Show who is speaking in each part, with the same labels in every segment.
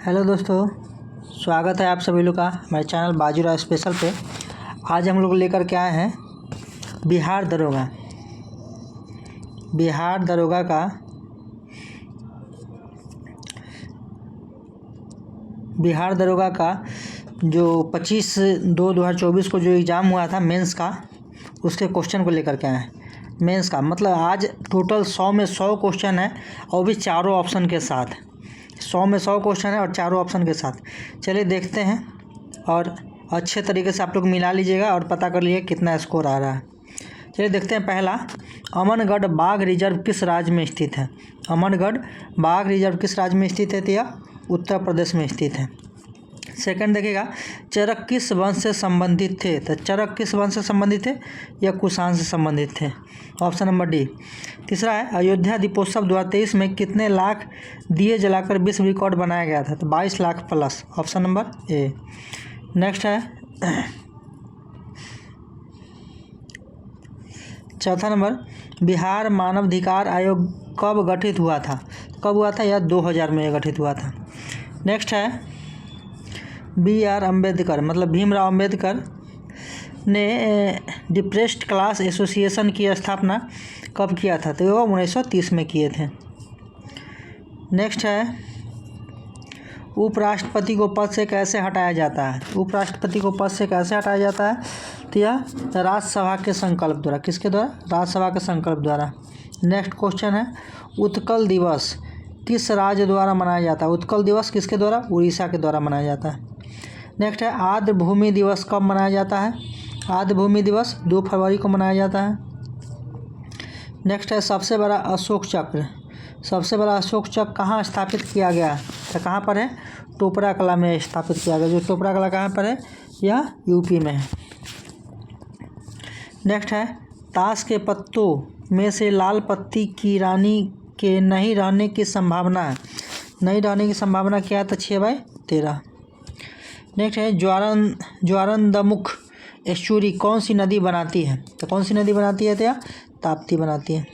Speaker 1: Hello दोस्तों, स्वागत है आप सभी लोग का हमारे चैनल बाजीराव स्पेशल पे। आज हम लोग लेकर के आए हैं बिहार दरोगा। बिहार दरोगा का जो 25/2/2024 को जो एग्ज़ाम हुआ था मेंस का, उसके क्वेश्चन को लेकर के आए हैं। मेंस का मतलब आज टोटल 100 में 100 क्वेश्चन है और भी चारों ऑप्शन के साथ। 100 में 100 क्वेश्चन है और चारों ऑप्शन के साथ। चलिए देखते हैं और अच्छे तरीके से आप लोग मिला लीजिएगा और पता कर लीजिए कितना स्कोर आ रहा है। चलिए देखते हैं। पहला, अमनगढ़ बाघ रिजर्व किस राज्य में स्थित है? अमनगढ़ बाघ रिजर्व किस राज्य में स्थित है? तो यह उत्तर प्रदेश में स्थित है। सेकंड देखिएगा, चरक किस वंश से संबंधित थे? तो चरक किस वंश से संबंधित थे? या कुषाण से संबंधित थे। Option number D. तीसरा है, अयोध्या दीपोत्सव 2023 में कितने लाख दिए जलाकर विश्व रिकॉर्ड बनाया गया था? तो 22 lakh plus. Option number A. Next है चौथा नंबर, बिहार मानवाधिकार आयोग कब गठित हुआ था? कब हुआ था? यह 2000 में गठित हुआ था। नेक्स्ट है, BR अम्बेडकर मतलब भीमराव अम्बेडकर ने डिप्रेस्ड क्लास एसोसिएशन की स्थापना कब किया था? तो वो 1930 में किए थे। नेक्स्ट है, उपराष्ट्रपति को पद से कैसे हटाया जाता है? उपराष्ट्रपति को पद से कैसे हटाया जाता है? तो यह राज्यसभा के संकल्प द्वारा। किसके द्वारा? राज्यसभा के संकल्प द्वारा। नेक्स्ट क्वेश्चन है, उत्कल दिवस किस राज्य द्वारा मनाया जाता है? उत्कल दिवस किसके द्वारा? उड़ीसा के द्वारा मनाया जाता है। नेक्स्ट है, आद्र भूमि दिवस कब मनाया जाता है? आद्र भूमि दिवस 2 फरवरी को मनाया जाता है। नेक्स्ट है, सबसे बड़ा अशोक चक्र कहाँ स्थापित किया गया? तो कहाँ पर है? टोपरा कला में स्थापित किया गया। जो टोपरा कला कहाँ पर है? यह यूपी में है। नेक्स्ट है, ताश के पत्तों में से लाल पत्ती की रानी के नहीं रहने की संभावना है। नहीं रहने की संभावना क्या है? तो 6/13। नेक्स्ट है, ज्वारंदमुख एस्चुरी कौन सी नदी बनाती है? तो कौन सी नदी बनाती है? तो यह ताप्ती बनाती है।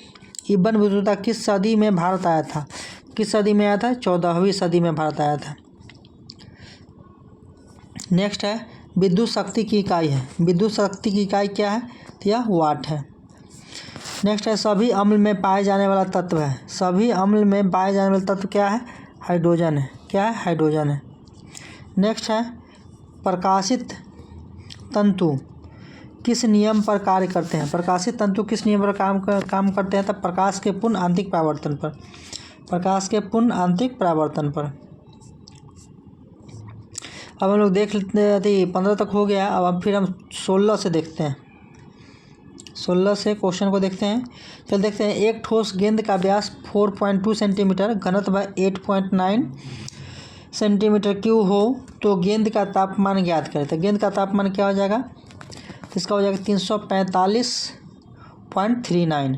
Speaker 1: इब्न बतूता किस सदी में भारत आया था? किस सदी में आया था? 14वीं सदी में भारत आया था। नेक्स्ट है, विद्युत शक्ति की इकाई है। विद्युत शक्ति की इकाई क्या है? तो यह वाट है। नेक्स्ट है, सभी अम्ल में पाए जाने वाला तत्व है। सभी अम्ल में पाए जाने वाला तत्व क्या है? हाइड्रोजन है। क्या है? हाइड्रोजन है। नेक्स्ट है, प्रकाशित तंतु किस नियम पर कार्य करते हैं? प्रकाशित तंतु किस नियम पर काम करते हैं? तब प्रकाश के पूर्ण आंतरिक परावर्तन पर। प्रकाश के पूर्ण आंतरिक परावर्तन पर। अब हम लोग देख लेते हैं, 15 तक हो गया। अब फिर हम 16 से देखते हैं। 16 से क्वेश्चन को देखते हैं। चल देखते हैं। एक ठोस गेंद का व्यास 4.2 सेंटीमीटर, घनत्व 8.9 सेंटीमीटर क्यूब हो तो गेंद का तापमान ज्ञात करें। तो गेंद का तापमान क्या हो जाएगा? इसका हो जाएगा 345.39।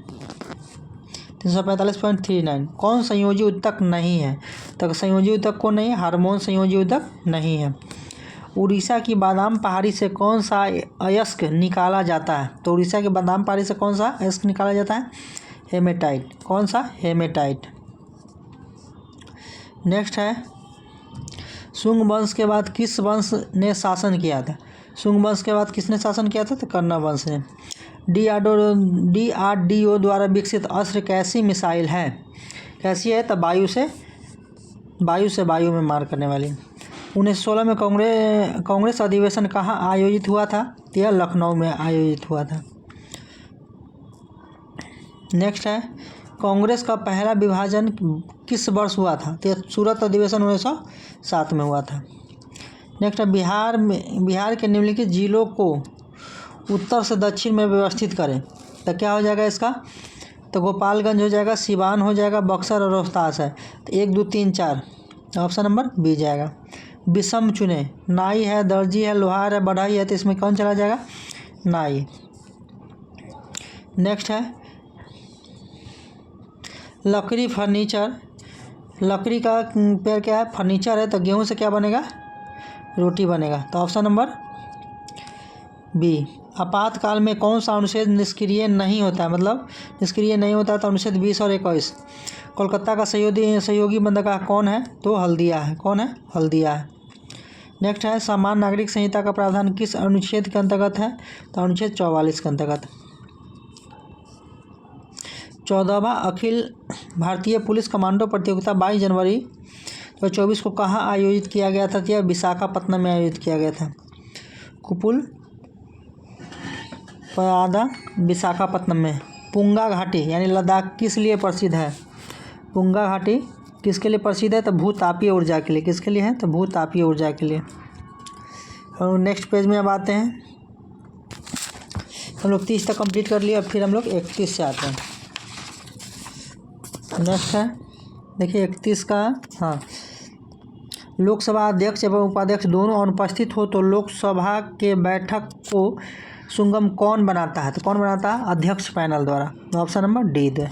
Speaker 1: 345.39। कौन संयोजी ऊतक नहीं है? तो संयोजी ऊतक कौन नहीं है? हार्मोन संयोजी ऊतक नहीं है। उड़ीसा की बादाम पहाड़ी से कौन सा अयस्क निकाला जाता है? तो उड़ीसा के बादाम पहाड़ी से कौन सा अयस्क निकाला जाता है? हेमेटाइट। कौन सा? हेमेटाइट। नेक्स्ट है, शुंग वंश के बाद किस वंश ने शासन किया था? शुंग वंश के बाद किसने शासन किया था? तो कर्ण वंश ने। DRDO द्वारा विकसित अस्त्र कैसी मिसाइल है? कैसी है? तो वायु से वायु में मार करने वाली। 1916 में कांग्रेस अधिवेशन कहाँ आयोजित हुआ था? तो यह लखनऊ में आयोजित हुआ था। नेक्स्ट है, कांग्रेस का पहला विभाजन किस वर्ष हुआ था? तो यह सूरत अधिवेशन 1907 में हुआ था। नेक्स्ट है, बिहार के निम्नलिखित जिलों को उत्तर से दक्षिण में व्यवस्थित करें। तो क्या हो जाएगा इसका? तो गोपालगंज हो जाएगा, सिवान हो जाएगा, बक्सर और रोहतास है। तो 1 2 3 4 ऑप्शन नंबर बी जाएगा। विषम चुने। नाई है, दर्जी है, लोहार है, बढ़ई है। तो इसमें कौन चला जाएगा? नाई। नेक्स्ट है, लकड़ी फर्नीचर। लकड़ी का पेड़ क्या है? फर्नीचर है। तो गेहूं से क्या बनेगा? रोटी बनेगा। तो ऑप्शन नंबर बी। आपातकाल में कौन सा अनुच्छेद निष्क्रिय नहीं होता है, मतलब निष्क्रिय नहीं होता, तो अनुच्छेद 20 और 21। कोलकाता का सहयोगी बंदरगाह कौन है, तो हल्दिया है। कौन है, हल्दिया है। नेक्स्ट है सामान्य नागरिक संहिता का प्रावधान किस अनुच्छेद के अंतर्गत है, तो अनुच्छेद 44 के अंतर्गत। 14वां अखिल भारतीय पुलिस कमांडो प्रतियोगिता 22 जनवरी 2024 को कहाँ आयोजित किया गया था, यह विशाखापत्तनम में आयोजित किया गया था। कुपुल परादा विशाखापत्तनम में। पुंगा घाटी यानी लद्दाख किस लिए प्रसिद्ध है, पुंगा घाटी किसके लिए प्रसिद्ध है, तो भूतापीय ऊर्जा के लिए। किसके लिए है, तो भूतापीय ऊर्जा के लिए। और नेक्स्ट पेज में अब आते हैं, हम लोग 30 तक कंप्लीट कर लिए, अब फिर हम लोग 31 से आते हैं। नेक्स्ट है देखिए 31 का, हाँ, लोकसभा अध्यक्ष एवं उपाध्यक्ष दोनों अनुपस्थित हो तो लोकसभा के बैठक को सुगम कौन बनाता है, तो कौन बनाता है, अध्यक्ष पैनल द्वारा। ऑप्शन नंबर डी दे।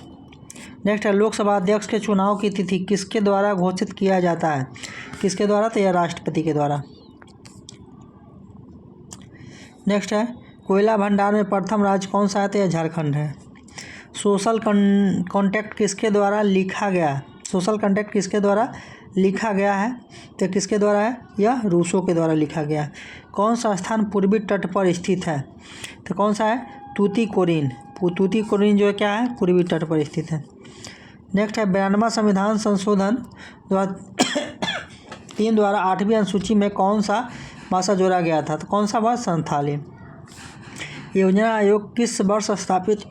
Speaker 1: नेक्स्ट है लोकसभा अध्यक्ष के चुनाव की तिथि किसके द्वारा घोषित किया जाता है, किसके द्वारा, तो यह राष्ट्रपति के द्वारा। नेक्स्ट है कोयला भंडार में प्रथम राज्य कौन सा है, तो यह झारखंड है। सोशल कॉन्ट्रैक्ट किसके द्वारा लिखा गया, सोशल कॉन्ट्रैक्ट किसके द्वारा लिखा गया है, तो किसके द्वारा है, यह रूसो के द्वारा लिखा गया है। कौन सा स्थान पूर्वी तट पर स्थित है, तो कौन सा है, तूतीकोरिन। तूतीकोरिन जो है क्या है, पूर्वी तट पर स्थित है। नेक्स्ट है 92वां संविधान संशोधन 3 द्वारा 8वीं अनुसूची में कौन सा भाषा जोड़ा गया था, तो कौन सा भाषा, संथाली। योजना आयोग किस वर्ष स्थापित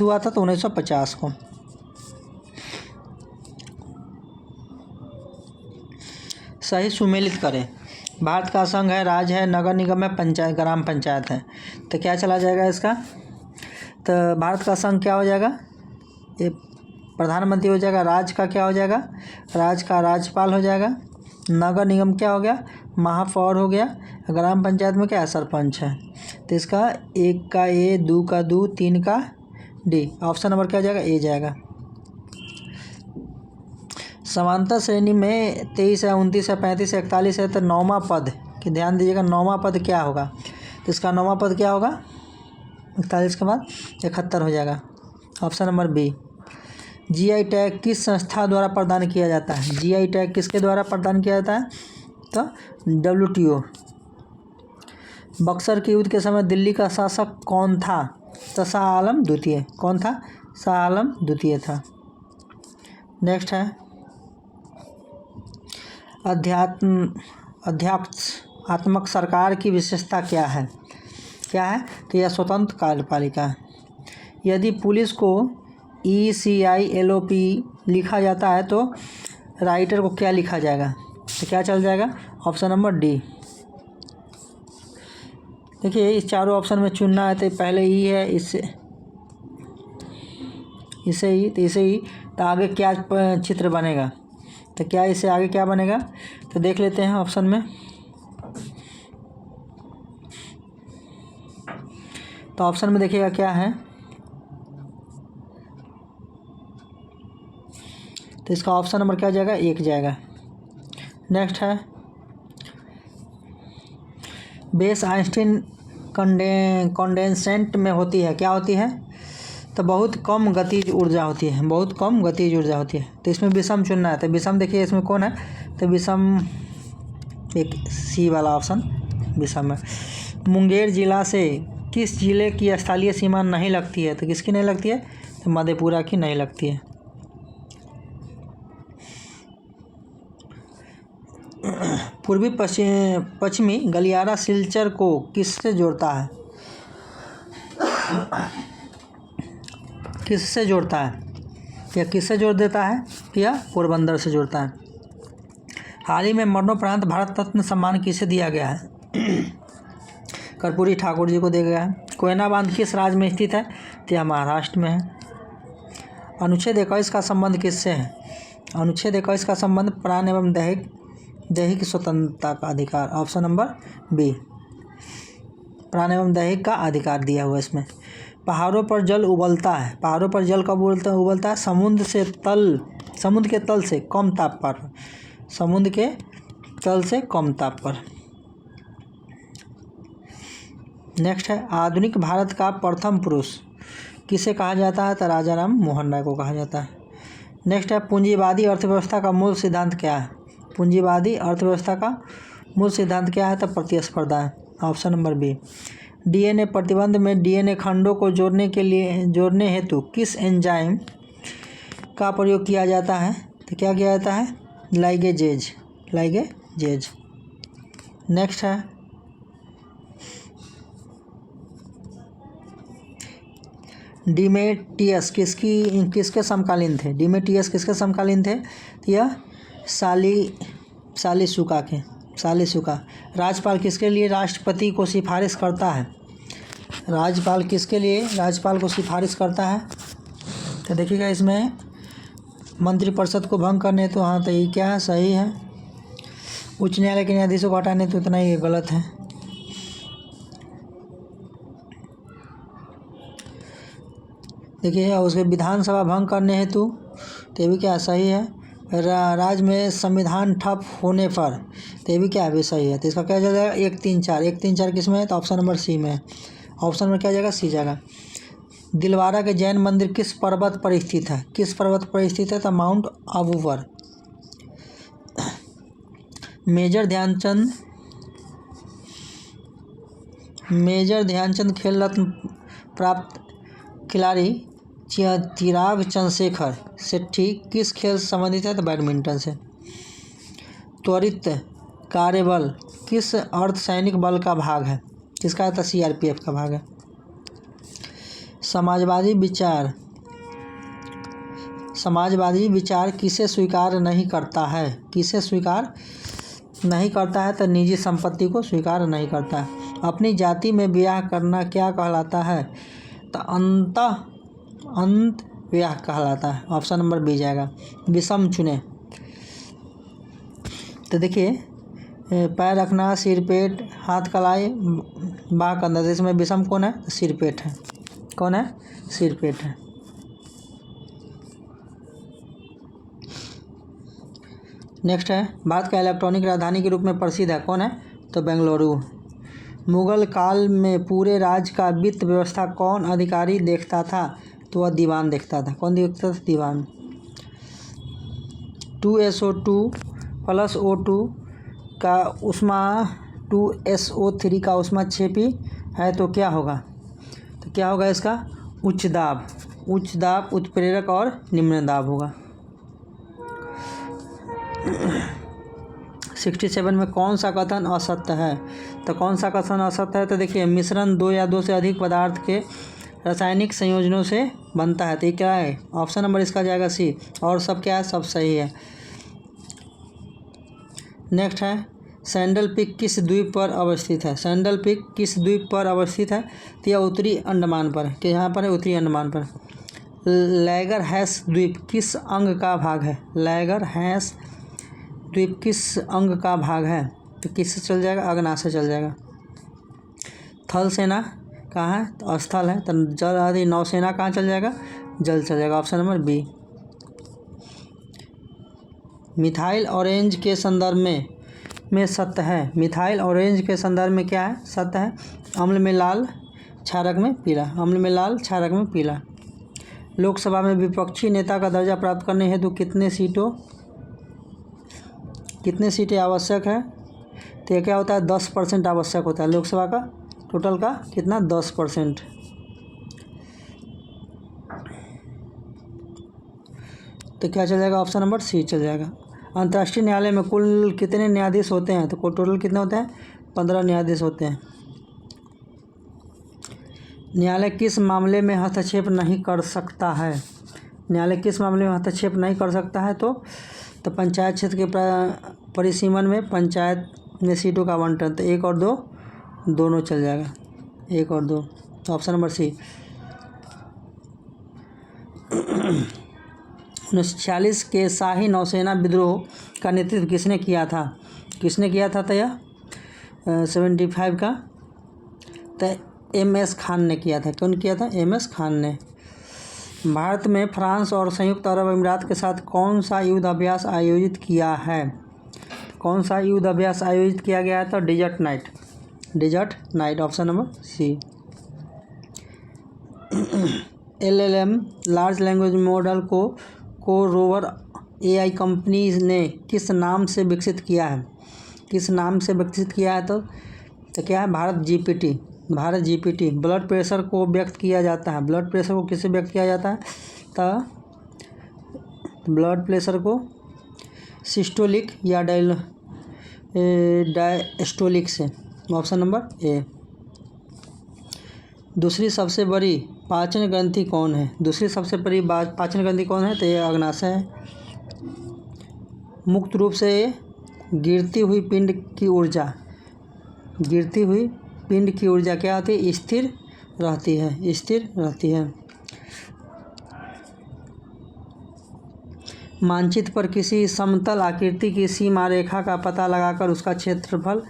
Speaker 1: हुआ था, तो 1950 को। सही सुमेलित करें। भारत का संघ है, राज्य है, नगर निगम है, पंचायत, ग्राम पंचायत है, तो क्या चला जाएगा इसका, तो भारत का संघ क्या हो जाएगा, ये प्रधानमंत्री हो जाएगा। राज्य का क्या हो जाएगा, राज्य का राज्यपाल हो जाएगा। नगर निगम क्या हो गया, महापौर हो गया। ग्राम पंचायत में क्या है, सरपंच है। तो इसका 1 का ए, 2 का 2, 3 का डी। ऑप्शन नंबर क्या हो जाएगा, ए जाएगा। समांतर श्रेणी में 23 है, 29 है, 35 है, 41 है, तो 9वां पद कि ध्यान दीजिएगा, 9वां पद क्या होगा, तो इसका 9वां पद क्या होगा, 41 के बाद 71 हो जाएगा। Option number B. GI tag किस संस्था द्वारा प्रदान किया जाता है, जीआई टैग किसके द्वारा प्रदान किया जाता है, तो WTO। बक्सर के युद्ध के समय दिल्ली का शासक कौन था, तो शाह आलम द्वितीय। कौन था, शाह आलम द्वितीय था। नेक्स्ट है अध्यात्मक सरकार की विशेषता क्या है, क्या है, तो यह स्वतंत्र कार्यपालिका है। यदि पुलिस को ECILOP लिखा जाता है तो राइटर को क्या लिखा जाएगा, तो क्या चल जाएगा, ऑप्शन नंबर डी। देखिए इस चारों ऑप्शन में चुनना है, तो पहले ई है, इसे ही, तो इसे ही, तो आगे क्या चित्र बनेगा, तो क्या इससे आगे क्या बनेगा, तो देख लेते हैं ऑप्शन में। तो ऑप्शन में देखिएगा क्या है, तो इसका ऑप्शन नंबर क्या जाएगा, 1 जाएगा। नेक्स्ट है बेस आइंस्टीन कंडेंसेंट में होती है, क्या होती है, तो बहुत कम गतिज ऊर्जा होती है, बहुत कम गतिज ऊर्जा होती है। तो इसमें विषम चुनना है, तो विषम देखिए इसमें कौन है, तो विषम एक सी वाला ऑप्शन विषम है। मुंगेर जिला से किस जिले की स्थलीय सीमा नहीं लगती है, तो किसकी नहीं लगती है, तो मधेपुरा की नहीं लगती है। पूर्वी पश्चिमी गलियारा सिलचर को किससे जोड़ता है, किससे जोड़ता है, या किससे जोड़ देता है, या पोरबंदर से जोड़ता है। हाल ही में मरणोपरांत भारत रत्न सम्मान किसे दिया गया है, कर्पूरी ठाकुर जी को दिया गया है। कोयना बांध किस राज्य में स्थित है, तो यह महाराष्ट्र में है। अनुच्छेद 21 का संबंध किससे है, अनुच्छेद 21 का संबंध प्राण एवं दैहिक स्वतंत्रता का अधिकार। ऑप्शन नंबर बी, प्राण एवं दैहिक का अधिकार दिया हुआ इसमें। पहाड़ों पर जल उबलता है, पहाड़ों पर जल कब उबलता है, समुद्र के तल से कम ताप पर, समुद्र के तल से कम ताप पर। नेक्स्ट है आधुनिक भारत का प्रथम पुरुष किसे कहा जाता है? तो राजा राम मोहन राय को कहा जाता है। नेक्स्ट है पूंजीवादी अर्थव्यवस्था का मूल सिद्धांत क्या है? पूंजीवादी अर्थव्यवस्था का मूल सिद्धांत क्या है? तो प्रतिस्पर्धा है, ऑप्शन नंबर बी। डीएनए प्रतिबंध में डीएनए खंडों को जोड़ने हेतु किस एंजाइम का प्रयोग किया जाता है? तो क्या किया जाता है? लाइगेजेज। नेक्स्ट है डिमेटियस किसके समकालीन थे? डिमेटियस किसके समकालीन थे? तो यह सालिसुका। राज्यपाल किसके लिए राष्ट्रपति को सिफारिश करता है? राज्यपाल किसके लिए राज्यपाल को सिफारिश करता है? तो देखिएगा इसमें मंत्रिपरिषद को भंग करने, तो हाँ तो ये क्या है? सही है। उच्च न्यायालय के न्यायाधीशों को हटाने, तो इतना ही गलत है। देखिए उसके विधानसभा भंग करने हेतु, तो ये भी क्या सही है। राज्य में संविधान ठप होने पर, तो ये भी क्या है? सही है। तो इसका क्या जाएगा? 134 किस में है? तो ऑप्शन नंबर सी में है। ऑप्शन नंबर क्या जाएगा? सी जाएगा। दिलवारा के जैन मंदिर किस पर्वत पर स्थित है? किस पर्वत पर स्थित है? तो माउंट आबू पर। मेजर ध्यानचंद खेल रत्न प्राप्त खिलाड़ी चिराग चंद्रशेखर सेठी किस खेल से संबंधित है? तो बैडमिंटन से। त्वरित कार्यबल किस अर्धसैनिक बल का भाग है? किसका है? तो सीआरपीएफ का भाग है। समाजवादी विचार किसे स्वीकार नहीं करता है? किसे स्वीकार नहीं करता है? तो निजी संपत्ति को स्वीकार नहीं करता है। अपनी जाति में ब्याह करना क्या कहलाता है? तो अंत ब्याह कहलाता है। ऑप्शन नंबर बी जाएगा। विषम चुने, तो देखिए पैर रखना, सिरपेट, हाथ कलाई, बाह कंधा, तो इसमें विषम कौन है? सिरपेट है। कौन है? सिरपेट है। नेक्स्ट है भारत का इलेक्ट्रॉनिक राजधानी के रूप में प्रसिद्ध है। कौन है? तो बेंगलुरु। मुगल काल में पूरे राज्य का वित्त व्यवस्था कौन अधिकारी देखता था? तो वह दीवान देखता था। कौन देखता था? दीवान। 2SO2 + O2 का उष्मा 2SO3 का उष्मा क्षेपी है, तो क्या होगा? तो क्या होगा इसका? उच्च दाब, उत्प्रेरक और निम्न दाब होगा। 67 में कौन सा कथन असत्य है? तो कौन सा कथन असत्य है? तो देखिए मिश्रण 2 या 2 से अधिक पदार्थ के रासायनिक संयोजनों से बनता है, तो ये क्या है? ऑप्शन नंबर इसका जाएगा सी। और सब क्या है? सब सही है। नेक्स्ट है सैंडल पीक किस द्वीप पर अवस्थित है? सैंडल पीक किस द्वीप पर अवस्थित है? तो यह उत्तरी अंडमान पर है। कि यहाँ पर है? उत्तरी अंडमान पर। लैगर हैस द्वीप किस अंग का भाग है? लैगर हैस द्वीप किस अंग का भाग है? तो किससे चल जाएगा? अग्ना से चल जाएगा। थल सेना कहाँ है? तो स्थल है। तो जल आदि नौसेना कहाँ चल जाएगा? जल चल जाएगा। Option number B. Methyl orange के संदर्भ में सत्य है। मिथाइल ऑरेंज के संदर्भ में क्या है? सत्य है। अम्ल में लाल, क्षारक में पीला। अम्ल में लाल, क्षारक में पीला। लोकसभा में विपक्षी नेता का दर्जा प्राप्त करने हेतु कितने सीटें आवश्यक है? तो ये क्या होता है? 10% आवश्यक होता है। लोकसभा का टोटल का कितना? 10%। तो क्या चल जाएगा? ऑप्शन नंबर सी चल जाएगा। अंतर्राष्ट्रीय न्यायालय में कुल कितने न्यायाधीश होते हैं? तो टोटल कितने होते हैं? 15 न्यायाधीश होते हैं। न्यायालय किस मामले में हस्तक्षेप नहीं कर सकता है? न्यायालय किस मामले में हस्तक्षेप नहीं कर सकता है? तो पंचायत क्षेत्र के परिसीमन में पंचायत में सीटों का आवंटन। तो 1 और 2 दोनों चल जाएगा। 1 और 2, तो ऑप्शन नंबर सी। 1946 के शाही नौसेना विद्रोह का नेतृत्व किसने किया था? तो यह 75 का तो MS खान ने किया था। कौन किया था? MS खान ने। भारत में फ्रांस और संयुक्त अरब अमीरात के साथ कौन सा युद्ध अभ्यास आयोजित किया है? कौन सा युद्ध अभ्यास आयोजित किया गया है? तो desert night. Desert night, option number C. LLM large language model को रोवर AI कंपनी ने किस नाम से विकसित किया है? किस नाम से विकसित किया है? तो क्या है? भारत GPT। ब्लड प्रेशर को व्यक्त किया जाता है, ब्लड प्रेशर को किससे व्यक्त किया जाता है? तो ब्लड प्रेशर को सिस्टोलिक या डायस्टोलिक से, ऑप्शन नंबर ए। दूसरी सबसे बड़ी पाचन ग्रंथि कौन है? दूसरी सबसे बड़ी पाचन ग्रंथि कौन है? तो ये अग्नाशय है। मुक्त रूप से गिरती हुई पिंड की ऊर्जा क्या होती है? स्थिर रहती है। मानचित्र पर किसी समतल आकृति की सीमा रेखा का पता लगाकर उसका क्षेत्रफल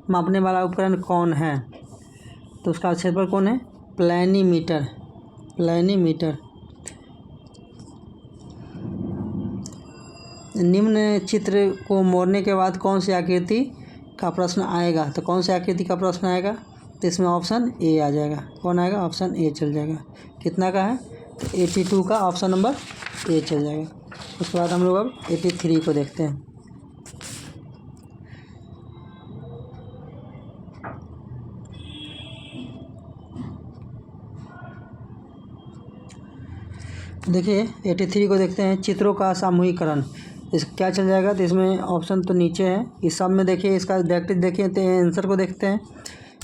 Speaker 1: मापने वाला उपकरण कौन है? तो उसका क्षेत्रफल कौन है? प्लैनीमीटर। निम्न चित्र को मोड़ने के बाद कौन सी आकृति का प्रश्न आएगा? तो कौन सी आकृति का प्रश्न आएगा? तो इसमें ऑप्शन ए आ जाएगा। कौन आएगा? ऑप्शन ए चल जाएगा। कितना का है? तो 82 का ऑप्शन नंबर ए चल जाएगा। उसके बाद हम लोग अब 83 को देखते हैं। देखिए 83 को देखते हैं। चित्रों का सामूहिकरण, इस क्या चल जाएगा? तो इसमें ऑप्शन तो नीचे है। इस सब में देखिए, इसका डायरेक्ट देखिए तो आंसर को देखते हैं।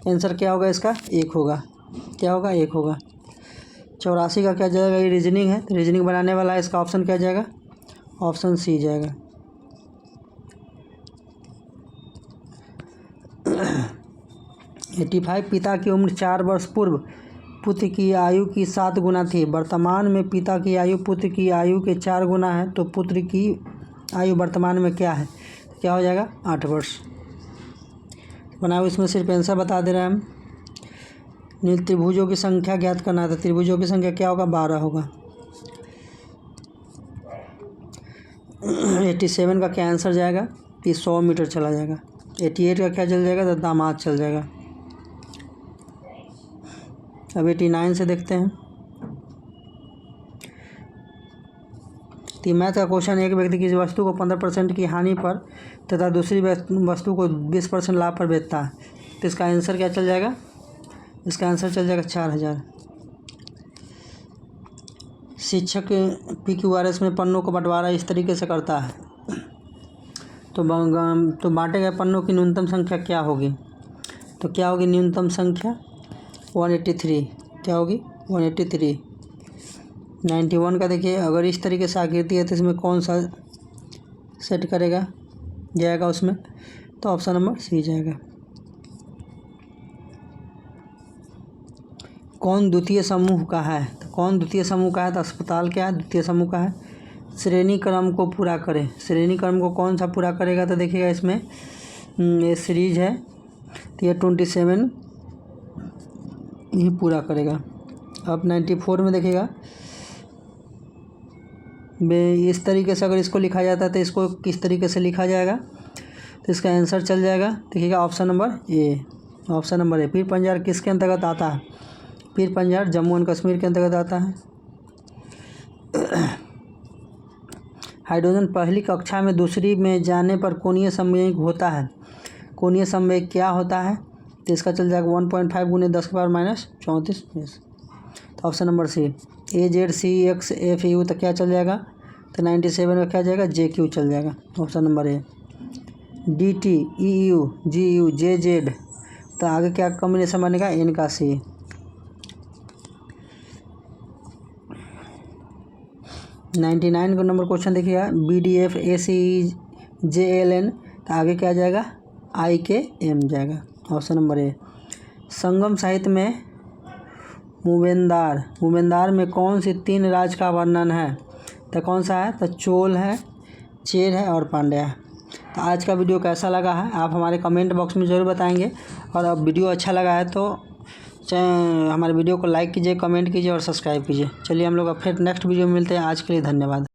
Speaker 1: आंसर क्या होगा इसका? 1 होगा। क्या होगा? 1 होगा। 84 का क्या जाएगा? ये रीजनिंग है, तो रीजनिंग बनाने वाला है, इसका ऑप्शन क्या जाएगा? ऑप्शन सी जाएगा। 85 पिता की उम्र 4 वर्ष पूर्व पुत्र की आयु की 7 गुना थी। वर्तमान में पिता की आयु पुत्र की आयु के 4 गुना है, तो पुत्र की आयु वर्तमान में क्या है? क्या हो जाएगा? 8 वर्ष। बनाओ, इसमें सिर्फ आंसर बता दे रहे हैं हम। नील त्रिभुजों की संख्या ज्ञात करना है, तो त्रिभुजों की संख्या क्या होगा? 12 होगा। 87 का क्या आंसर जाएगा? कि 100 मीटर चला जाएगा। 88 का क्या चल जाएगा? तो दामाद चल जाएगा। अब 89 से देखते हैं। तो मैथ का क्वेश्चन, एक व्यक्ति किसी वस्तु को 15% की हानि पर तथा दूसरी वस्तु को 20% लाभ पर बेचता है, तो इसका आंसर क्या चल जाएगा? इसका आंसर चल जाएगा 4000। शिक्षक PQRS में पन्नों को बंटवारा इस तरीके से करता है, तो बांटे गए पन्नों की न्यूनतम संख्या क्या होगी? तो क्या होगी न्यूनतम संख्या? 183। क्या होगी? 183। 91 का देखिए, अगर इस तरीके से आकृति है तो इसमें कौन सा सेट करेगा जाएगा उसमें? तो ऑप्शन नंबर सी जाएगा। कौन द्वितीय समूह का है? तो कौन द्वितीय समूह का है? तो अस्पताल क्या है? द्वितीय समूह का है। श्रेणी क्रम को पूरा करें, श्रेणी क्रम को कौन सा पूरा करेगा? तो देखिएगा इसमें ये सीरीज है, तो ये 27 ही पूरा करेगा। अब 94 में देखिएगा, इस तरीके से अगर इसको लिखा जाता है तो इसको किस तरीके से लिखा जाएगा? तो इसका आंसर चल जाएगा, देखिएगा option number A. Option number A. पीर पंजाब किसके अंतर्गत आता है? पीर पंजाब जम्मू एंड कश्मीर के अंतर्गत आता है। हाइड्रोजन पहली कक्षा में दूसरी में जाने पर कोणीय संवेग होता है। कोणीय संवेग क्या होता है? तो इसका चल जाएगा 1.5 × 10⁻⁻34। तो ऑप्शन नंबर सी। AZCXFU तक क्या चल जाएगा? तो 97 का क्या जाएगा? JQ चल जाएगा। Option number A. DT EU GU JZ, तो आगे क्या कॉम्बिनेशन बनेगा? N का C। नाइन्टी 99 का नंबर क्वेश्चन देखिएगा, BDF ACEJLN, तो आगे क्या जाएगा? IKM जाएगा। Option number A. संगम साहित्य में मूवेंदार में कौन सी 3 राज का वर्णन है? तो कौन सा है? तो चोल है, चेर है और पांड्या है। तो आज का वीडियो कैसा लगा है आप हमारे कमेंट बॉक्स में ज़रूर बताएंगे, और अब वीडियो अच्छा लगा है तो हमारे वीडियो को लाइक कीजिए, कमेंट कीजिए और सब्सक्राइब कीजिए। चलिए हम लोग अब फिर नेक्स्ट वीडियो में मिलते हैं। आज के लिए धन्यवाद।